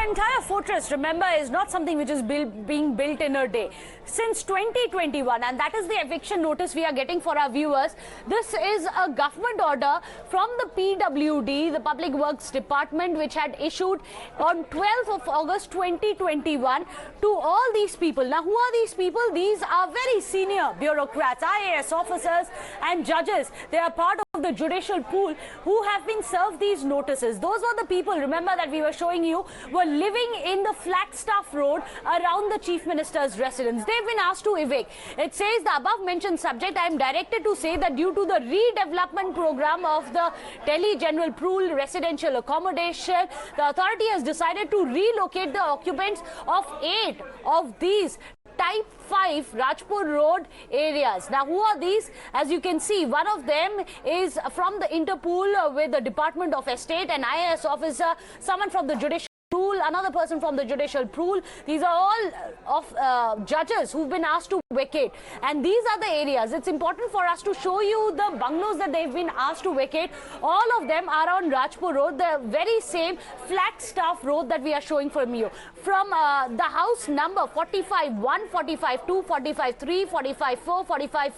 entire fortress, remember, is not something which is being built in a day. Since 2021, and that is the eviction notice we are getting for our viewers. This is a government order from the PWD, the Public Works Department, which had issued on 12th of August 2021 to all these people. Now, who are these people? These are very senior bureaucrats, IAS officers and judges. They are part of the judicial pool who have been served these notices. Those were the people, remember, that we were showing you, were living in the Flagstaff Road around the Chief Minister's residence. They've been asked to evict. It says the above mentioned subject, I am directed to say that due to the redevelopment program of the Delhi General Pool residential accommodation, the authority has decided to relocate the occupants of 8 of these Type 5 Rajpur Road areas. Now, who are these? As you can see, one of them is from the Interpool with the Department of Estate, an IAS officer, someone from the Judicial Pool, another person from the Judicial Pool. These are all of judges who've been asked to vacate. And these are the areas. It's important for us to show you the bungalows that they've been asked to vacate. All of them are on Rajpur Road, the very same Flagstaff Road that we are showing from you. From the house number 45-1, 45-2, 45-3, 45-4, 45-5,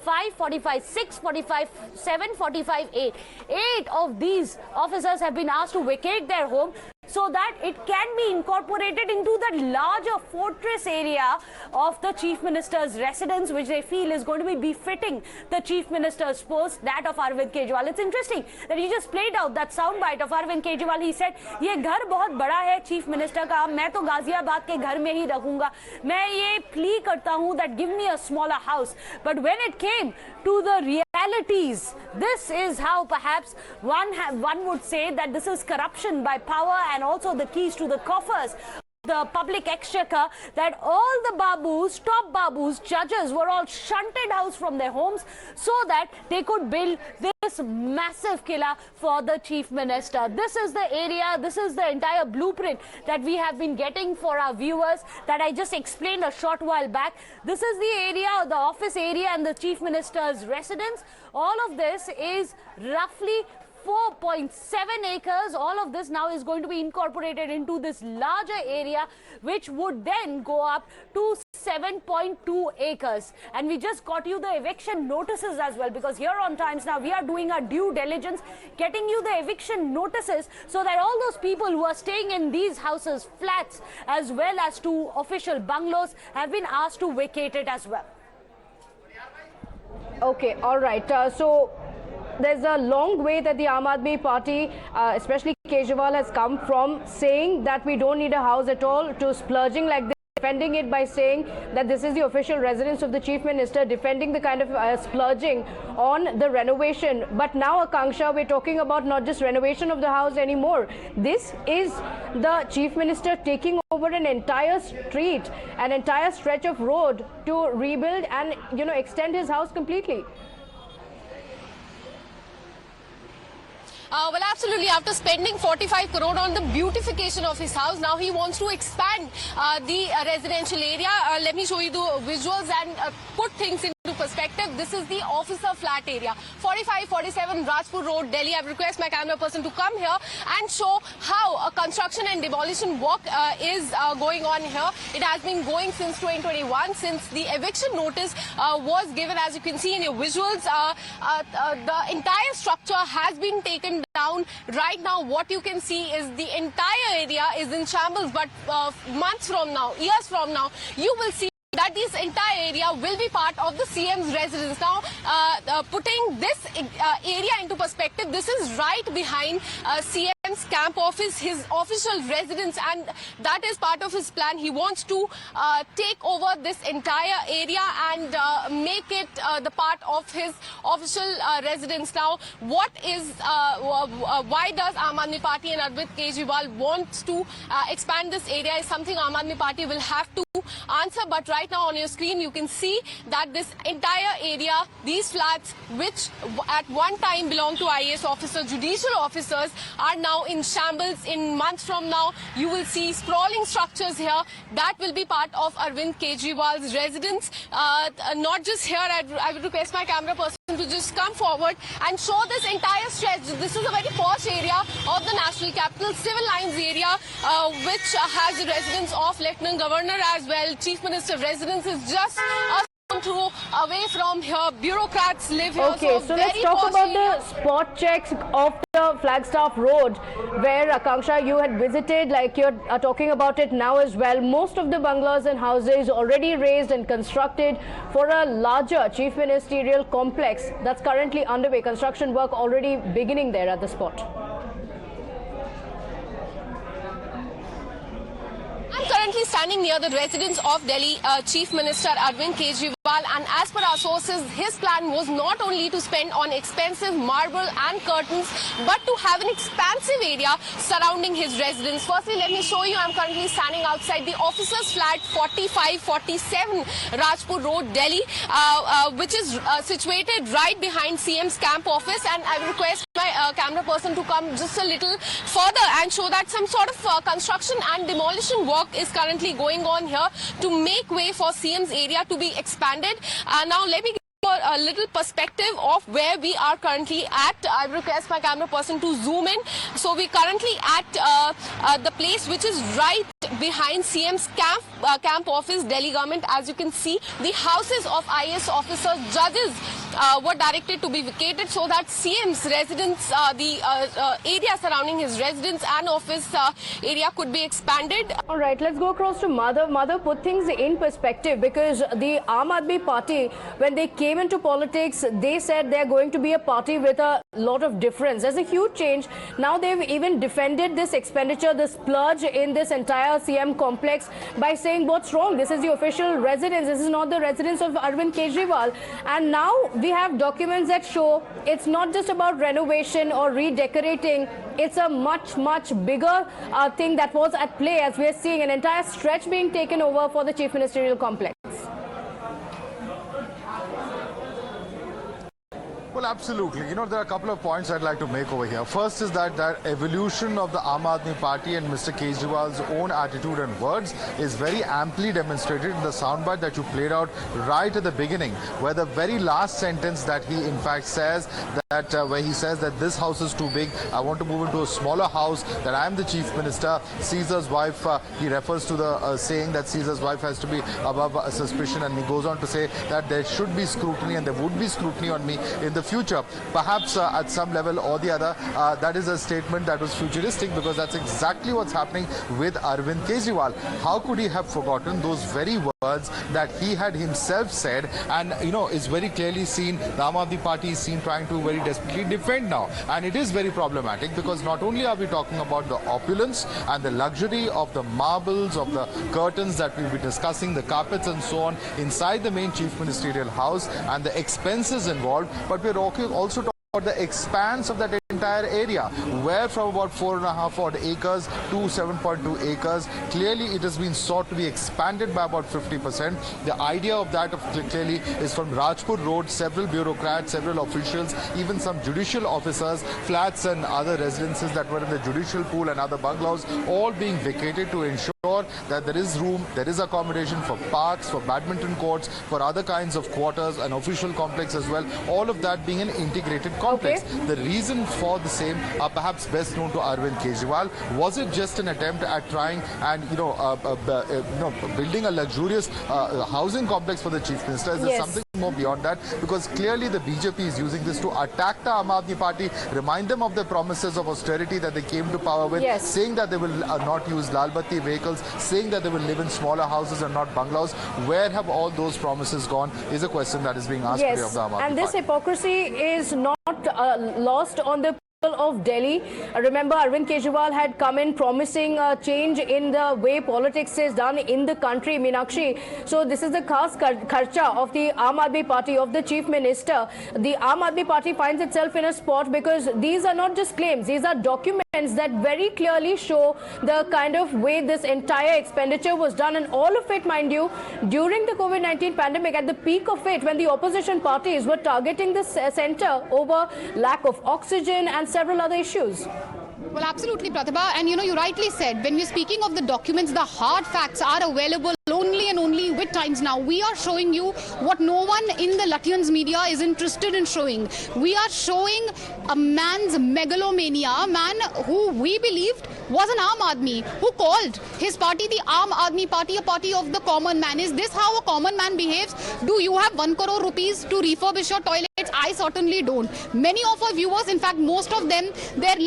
45-6, 45-7, 45-8. 8 of these officers have been asked to vacate their home so that it can be incorporated into the larger fortress area of the Chief Minister's residence, which they feel is going to be befitting the Chief Minister's post, that of Arvind Kejriwal. It's interesting that he just played out that soundbite of Arvind Kejriwal. He said, "ये घर बहुत बड़ा है Chief Minister का, मैं तो गाजियाबाद के घर में ही रहूंगा. मैं ये plea करता हूँ that give me a smaller house." But when it came to the realities, this is how perhaps one would say that this is corruption by power and also the keys to the coffers, the public exchequer, that all the Babus, top Babus, judges were all shunted out from their homes so that they could build this massive killa for the Chief Minister. This is the area, this is the entire blueprint that we have been getting for our viewers that I just explained a short while back. This is the area, the office area and the Chief Minister's residence. All of this is roughly 4.7 acres. All of this now is going to be incorporated into this larger area, which would then go up to 7.2 acres. And we just got you the eviction notices as well, because here on Times Now we are doing our due diligence, getting you the eviction notices so that all those people who are staying in these houses, flats, as well as to official bungalows, have been asked to vacate it as well. Okay, all right. So there's a long way that the Aam Aadmi Party, especially Kejriwal, has come from saying that we don't need a house at all to splurging like this, defending it by saying that this is the official residence of the Chief Minister, defending the kind of splurging on the renovation. But now, Akanksha, we're talking about not just renovation of the house anymore. This is the Chief Minister taking over an entire street, an entire stretch of road to rebuild and, extend his house completely. Well, absolutely. After spending 45 crore on the beautification of his house, now he wants to expand the residential area. Let me show you the visuals and put things into perspective. This is the officer flat area, 45-47 Rajpur Road, Delhi. I request my camera person to come here and show how a construction and demolition work is going on here. It has been going since 2021, since the eviction notice was given. As you can see in your visuals, the entire structure has been taken down. Right now, what you can see is the entire area is in shambles, but months from now, years from now, you will see that this entire area will be part of the CM's residence. Now, putting this area into perspective, this is right behind CM's camp office, his official residence, and that is part of his plan. He wants to take over this entire area and make it the part of his official residence. Now, what is, why does Aam Aadmi Party and Arvind Kejriwal wants to expand this area is something Aam Aadmi Party will have to answer. But right now on your screen, you can see that this entire area, these flats, which at one time belonged to IAS officers, judicial officers, are now now in shambles. In months from now, you will see sprawling structures here. That will be part of Arvind Kejriwal's residence. Not just here, I would request my camera person to just come forward and show this entire stretch. This is a very posh area of the national capital, civil lines area, which has the residence of Lieutenant Governor as well. Chief Minister's residence is just through away from here. Bureaucrats live here. Okay, so let's talk about the spot checks of the Flagstaff Road, where Akanksha, you had visited, like you're talking about it now as well. Most of the bungalows and houses already raised and constructed for a larger chief ministerial complex that's currently underway. Construction work already beginning there at the spot. I'm currently standing near the residence of Delhi Chief Minister Arvind Kejriwal, and as per our sources, his plan was not only to spend on expensive marble and curtains, but to have an expansive area surrounding his residence. Firstly, let me show you, I'm currently standing outside the officers' flat 4547 Rajpur Road, Delhi, which is situated right behind CM's camp office, and I will request my camera person to come just a little further and show that some sort of construction and demolition work is currently going on here to make way for CM's area to be expanded. Now let me give you a little perspective of where we are currently at. I request my camera person to zoom in. So we're currently at the place which is right behind CM's camp office, Delhi government. As you can see, the houses of IAS officers, judges were directed to be vacated so that CM's residence, the area surrounding his residence and office area could be expanded. All right, let's go across to Madhav. Madhav, put things in perspective, because the Aam Aadmi Party, when they came into politics, they said they're going to be a party with a lot of difference. There's a huge change. Now they've even defended this expenditure, this splurge in this entire CM complex by saying, what's wrong? This is the official residence. This is not the residence of Arvind Kejriwal. And now we have documents that show it's not just about renovation or redecorating. It's a much, much bigger thing that was at play, as we're seeing an entire stretch being taken over for the chief ministerial complex. Well, absolutely. You know, there are a couple of points I'd like to make over here. First is that evolution of the Aam Aadmi Party and Mr. Kejriwal's own attitude and words is very amply demonstrated in the soundbite that you played out right at the beginning, where the very last sentence that he in fact says that where he says that this house is too big, I want to move into a smaller house, that I am the chief minister. Caesar's wife, he refers to the saying that Caesar's wife has to be above suspicion, and he goes on to say that there should be scrutiny and there would be scrutiny on me in the future. Perhaps at some level or the other, that is a statement that was futuristic, because that's exactly what's happening with Arvind Kejriwal. How could he have forgotten those very words that he had himself said, and you know, is very clearly seen, the Aam Aadmi Party is seen trying to very desperately defend now. And it is very problematic, because not only are we talking about the opulence and the luxury of the marbles, of the curtains that we'll be discussing, the carpets and so on inside the main chief ministerial house and the expenses involved, but we're also talking about the expanse of that entire area, where from about 4.5 odd acres to 7.2 acres, clearly it has been sought to be expanded by about 50%. The idea of that clearly is from Rajpur Road, several bureaucrats, several officials, even some judicial officers, flats and other residences that were in the judicial pool and other bungalows, all being vacated to ensure that there is room, there is accommodation for parks, for badminton courts, for other kinds of quarters, an official complex as well, all of that being an integrated complex. Okay. The reason for the same are perhaps best known to Arvind Kejriwal. Was it just an attempt at trying and building a luxurious housing complex for the chief minister? Is there something more beyond that? Because clearly the BJP is using this to attack the Aam Aadmi Party, remind them of the promises of austerity that they came to power with, saying that they will not use Lal Batti vehicles, saying that they will live in smaller houses and not bungalows. Where have all those promises gone is a question that is being asked today of the Aam Aadmi Party. And this hypocrisy is not lost on the of Delhi. Remember, Arvind Kejriwal had come in promising a change in the way politics is done in the country, Meenakshi. So this is the Khaas kharcha of the Aam Aadmi Party, of the chief minister. The Aam Aadmi Party finds itself in a spot because these are not just claims, these are documents that very clearly show the kind of way this entire expenditure was done, and all of it, mind you, during the COVID-19 pandemic, at the peak of it, when the opposition parties were targeting the center over lack of oxygen and several other issues. Well, absolutely, Pratibha. And you rightly said, when we're speaking of the documents, the hard facts are available only and only with Times Now. We are showing you what no one in the Lutyens media is interested in showing. We are showing a man's megalomania, a man who we believed was an Aam Aadmi, who called his party the Aam Aadmi Party, a party of the common man. Is this how a common man behaves? Do you have 1 crore rupees to refurbish your toilets? I certainly don't. Many of our viewers, in fact, most of them, their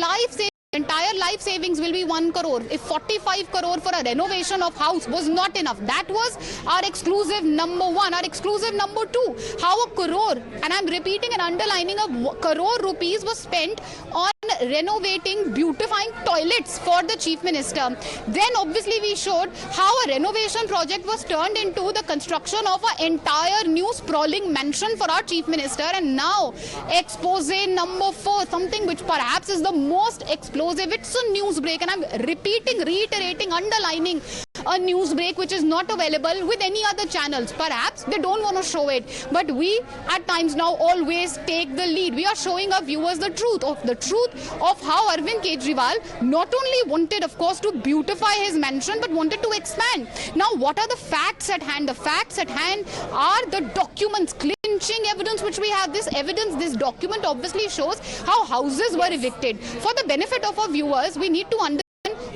entire life savings will be 1 crore. If 45 crore for a renovation of house was not enough, that was our exclusive number one. Our exclusive number two, how a crore, and I'm repeating and underlining, a crore rupees was spent on renovating, beautifying toilets for the Chief Minister. Then obviously we showed how a renovation project was turned into the construction of an entire new sprawling mansion for our Chief Minister. And now expose number 4, something which perhaps is the most explosive. It's a news break, and I'm repeating, reiterating, underlining, a news break which is not available with any other channels. Perhaps they don't want to show it, but we at Times Now always take the lead. We are showing our viewers the truth of how Arvind Kejriwal not only wanted, of course, to beautify his mansion, but wanted to expand. Now, what are the facts at hand? The facts at hand are the documents, clinching evidence which we have. This evidence, this document obviously shows how houses were evicted. For the benefit of our viewers, we need to understand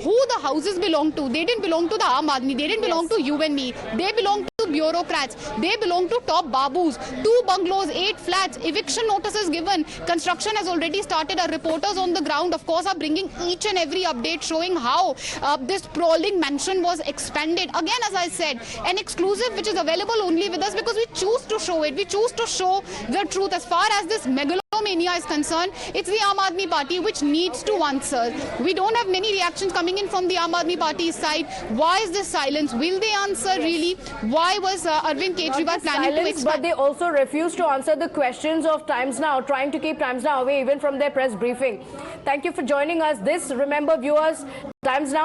who the houses belong to. They didn't belong to the Aam Aadmi. They didn't belong to you and me. They belong to bureaucrats. They belong to top Babus. 2 bungalows, 8 flats. Eviction notices given. Construction has already started. Our reporters on the ground, of course, are bringing each and every update showing how this sprawling mansion was expanded. Again, as I said, an exclusive which is available only with us because we choose to show it. We choose to show the truth. As far as this megalomania is concerned, it's the Aam Aadmi Party which needs to answer. We don't have many reactions coming in from the Aam Aadmi Party's side. Why is this silence? Will they answer really? Why was Arvind Kejriwal planning to expand? But they also refuse to answer the questions of Times Now, trying to keep Times Now away even from their press briefing. Thank you for joining us. This, remember viewers, Times Now